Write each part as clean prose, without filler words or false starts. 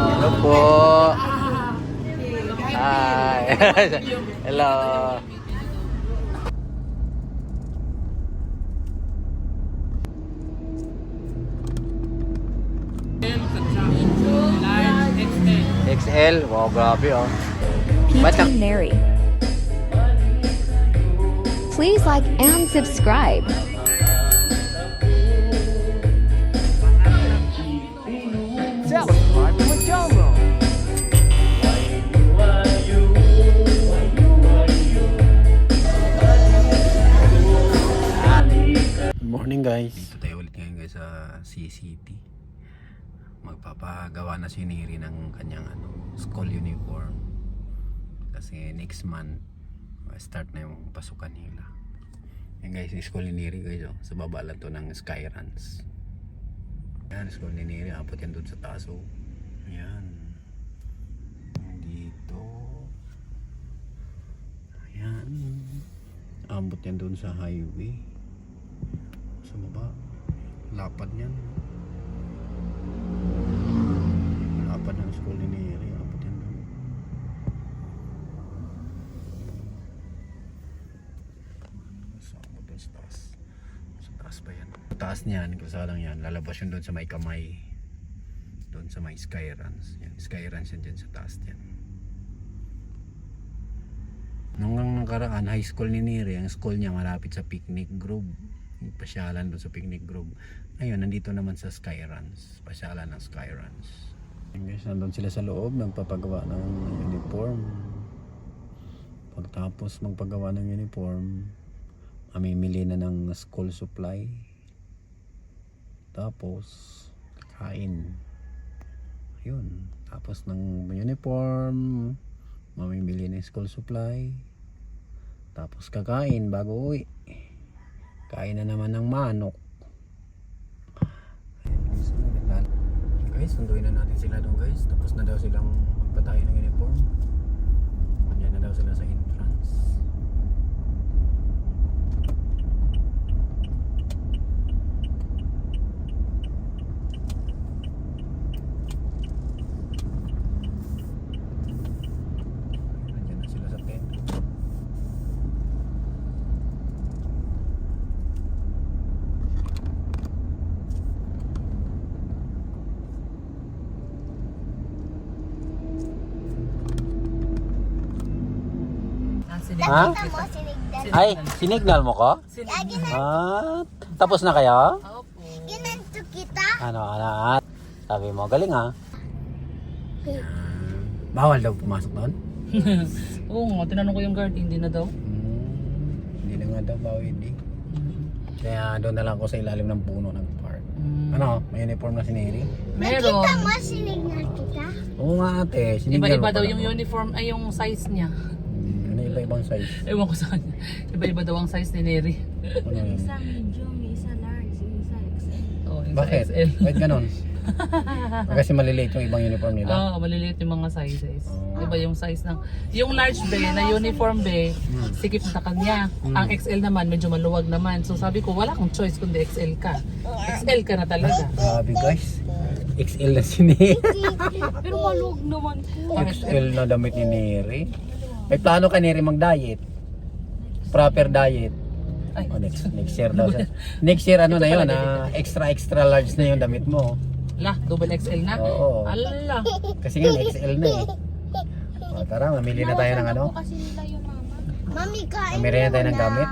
Hello po. Hi. Hello. XL. Wow, grabe oh. PT Neri. Please like and subscribe. Good morning guys. Dito tayo ulit ngayon guys sa CCT. Magpapagawa na si Neri ng kanyang school uniform. Kasi next month start na yung pasukan nila. Yan guys, yung school ni Neri guys sa baba lang to ng Skyruns. Yan, school ni Neri, abot yan doon sa taas oh. Ayan. Dito. Ayan. Abot yan doon sa highway. Sa baba. Lapad yan. Lapad ng school ni Neri. Abot yan doon. Sa taas. Sa taas pa yan. Sa taas niyan, kasalang yan. Lalabas yun doon sa may kamay. Doon sa may Skyruns. Yan, Skyruns yan dyan sa taas yan. Nung nakaraan, high school ni Neri, ang school niya malapit sa Picnic Grove. Pasyalan doon sa Picnic Grove. Ngayon, nandito naman sa Skyruns. Pasyalan ng Skyruns. Yan guys, nandun sila sa loob, nagpapagawa ng uniform. Pagtapos magpagawa ng uniform, mamimili na ng school supply. Tapos, kain. Ayun. Tapos ng uniform, mamimili ng school supply. Tapos kakain bago uwi. Kain na naman ng manok. Guys, sunduin na natin sila doon guys. Tapos na daw silang magpatay ng uniform. Kanya na daw sila sa entrance. Nandiyan na sila sa tent. Ha? Ay, sinignal mo ko? Tapos na kayo? Opo. Ginanto kita. Ano? Sabi mo, galing ha? Bawal daw pumasok doon? Oo nga, tinanong ko yung guard, hindi na daw. Hindi na nga daw, bawal hindi. Kaya doon na lang ako sa ilalim ng puno ng park. Ano, may uniform na si Neri? Meron. Nakita mo, sinignal kita. Oo nga ate, sinignal Iba-iba mo daw pala yung ako. uniform, ay yung size niya. Ano iba-ibang size? Ewan ko sa kanya. Iba-iba daw ang size ni Neri. Ano yun? Isa medium, isa large, isa XL. Oo, yung Bakit? sa XL. Bakit ganon? Kasi maliliit yung ibang uniform nila. Oo, maliliit yung mga sizes. Oh. Iba yung size ng... Yung large bay na uniform bay, sikip sa kanya. Ang XL naman, medyo maluwag naman. So sabi ko, wala akong choice kundi XL ka. XL ka na talaga. Grabe guys. XL na si Neri. Pero maluwag naman po. XL na damit ni Neri. May plano ka Neri mag-diet. Proper diet. Ay. Oh, next year daw. Next year ano na yun, extra large na yung damit mo. La, double XL na? Oo. Ala. Kasi nga XL na eh. O, tara, mamili na tayo ng ano. Kasi nila yung mama. Mami, kain Mamili na tayo ng gamit.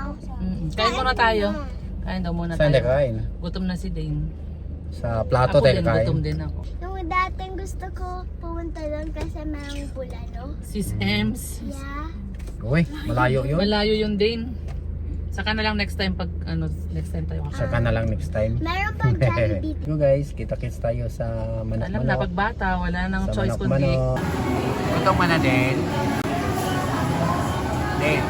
Kain muna tayo. Kain daw muna Saan tayo tayo. kain? Gutom na si Dane. Sa plato Ako tayo din, kain. gutom din ako. Nung dating gusto ko pumunta doon kasi mayroong bulano. Sis Ems. Yeah. Uy, malayo yun. Malayo yung Dane. Saka na lang next time pag next time tayo. Saka na lang next time. Mayroon pang Jollibee. So guys, kita-kits tayo sa Alam na, manok-manok. pag bata, wala nang Sa choice kundi. manok-manok. Gutom ka na din. Din.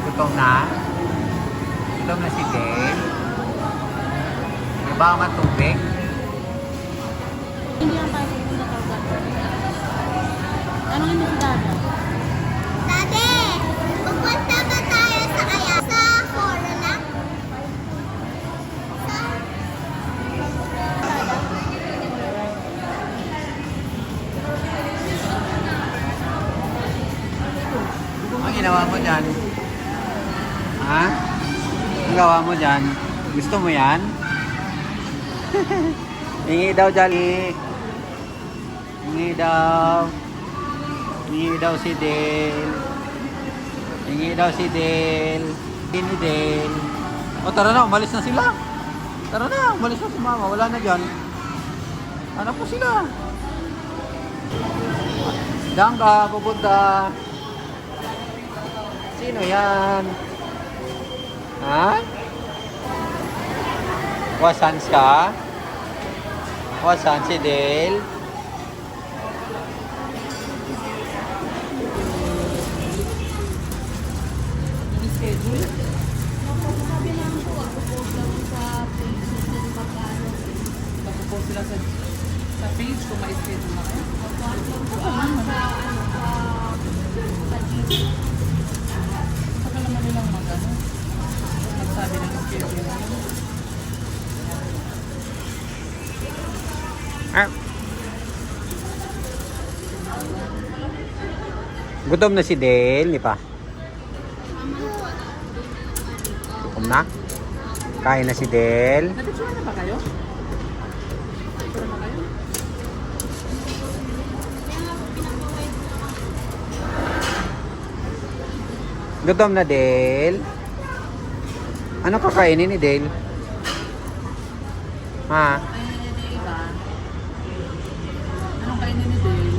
Gutom na. Gutom na si Din. May ba ka tubig? Hindi lang tayo pupunta talaga. Anong hindi si Dada? Dade! Pupunta ba tayo sa kaya? Sa Foro lang? Sa... gawa mo dyan? Ha? Anong gawa mo dyan? Gusto mo yan? Hingi daw dyan. Hingi daw. Hingi daw si Dale. Hingi daw si Dale. Hingi Dale. O tara na, umalis na sila. Tara na, umalis na si mama. Wala na dyan. Hanap po sila. Diyan ka, pupunta. Sino yan? Ha? Wasan ka? Wasan si Dale? Yung schedule. Magpo-post sila sa page kung may schedule na kayo. Saka naman nilang magsabi ng schedule na. Ah. Gutom na si Dale, di pa? Gutom na? Kain na si Dale. Napicture na ba kayo? Picture na kayo? Gutom na Dale. Ano kakainin ni Dale? Ha? Anong kainin ni Dale?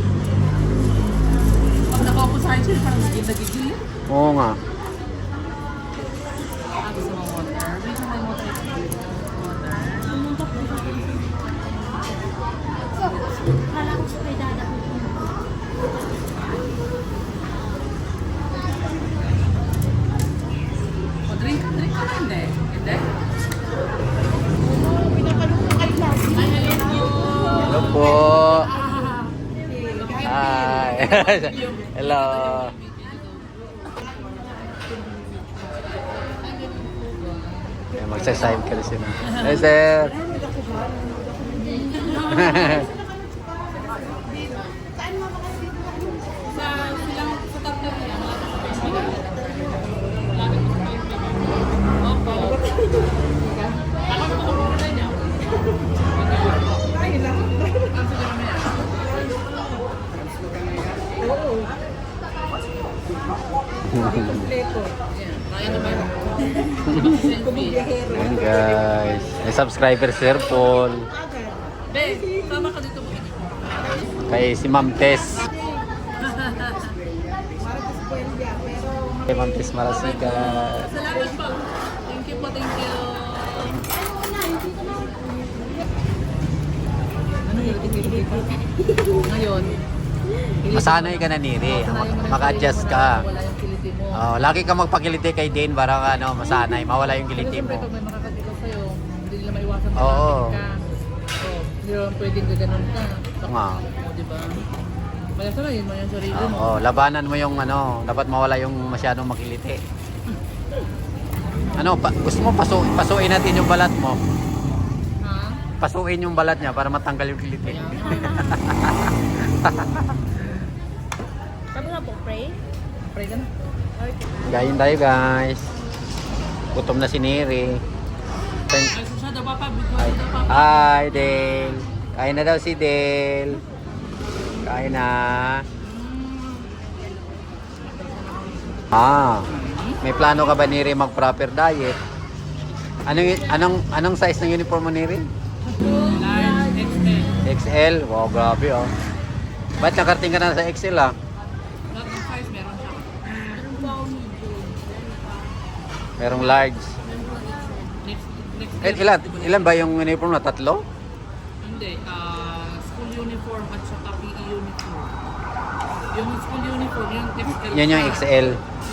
Pag napapusahin siya, parang nagigil. Oo nga. Gusto mo water? Wait, may water. Kala ko sa kay Dada. O, drink ka na, hindi? Hindi? Hello po. Hi. Hello. Magsasabi ka rin sila. Hey, sir. Ayan guys. May subscriber Sir Paul. Be, sama ka dito mo. Kay si Ma'am Tess. Kay Ma'am Tess Marasiga. Salamat po. Thank you po, thank you. Ano yun? Ngayon, Masanay ka na Niri. Maka-adjust ka. wala yung kiliti mo. Oh, lagi ka magpakiliti kay Dane para ano, masanay, mawala yung Pero kiliti siyempre, mo. pag may makakatigaw sa'yo, hindi nila maiwasan Oo. malapit ka. So, hindi naman pwedeng gaganon ka. Oo nga. O, diba? Kaya sanayin mo yung sarili mo. Oo, labanan mo yung ano, dapat mawala yung masyadong makiliti. Ano, gusto mo pasuin natin yung balat mo? Ha? Pasuin yung balat niya para matanggal yung kiliti. Sabi nga po, pray. Pray ka na. Gayin tayo guys. Gutom na si Neri. Ay, susunod ba pa? Hi. Hi, Dale. Kain na daw si Dale. Kain na. May plano ka ba Neri mag-proper diet? Anong size ng uniform mo Neri? Large, XL. XL? Wow, grabe oh. Ba't nakarating ka na sa XL ah? Lahat ng size meron siya. Merong large. Next Ilan ba yung uniform na? 3? Hindi, school uniform at saka PE uniform. Yung school uniform, yung XL. Yan yung XL.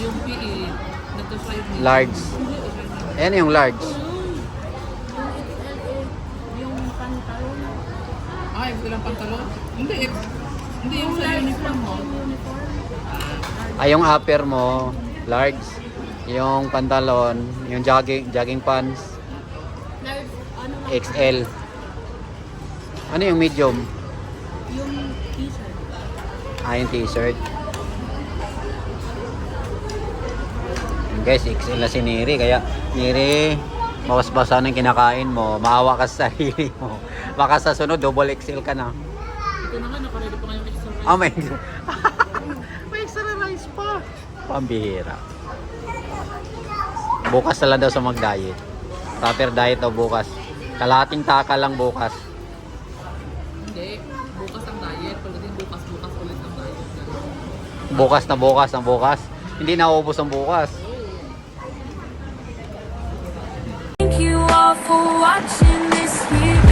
Yung PE, nandun sa yung Large. Ayan yung large. Yung pantalon. Ah, XL ang pantalon? Hindi, hindi yung sa uniform mo. Ay, yung upper mo, large. Yung pantalon, yung jogging pants, Large, ano nga? XL. Ano yung medium? Yung t-shirt. Ah, yung t-shirt. Guys, XL na si Neri. Kaya, Neri, bawas-basa ng kinakain mo. Maawa ka sa sarili mo. Baka sa sunod, double XL ka na. Ito naman, nakaredy pa ngayong extra rice. Ah, may... may extra rice pa. Pambihira. Bukas na lang daw sa mag-diet. Proper diet daw bukas. Kalahating taka lang bukas. Hindi, bukas ang diet. Pagdating bukas ulit ang diet. Bukas na bukas ang bukas. Hindi nauubos ang bukas. Thank you all for watching this video.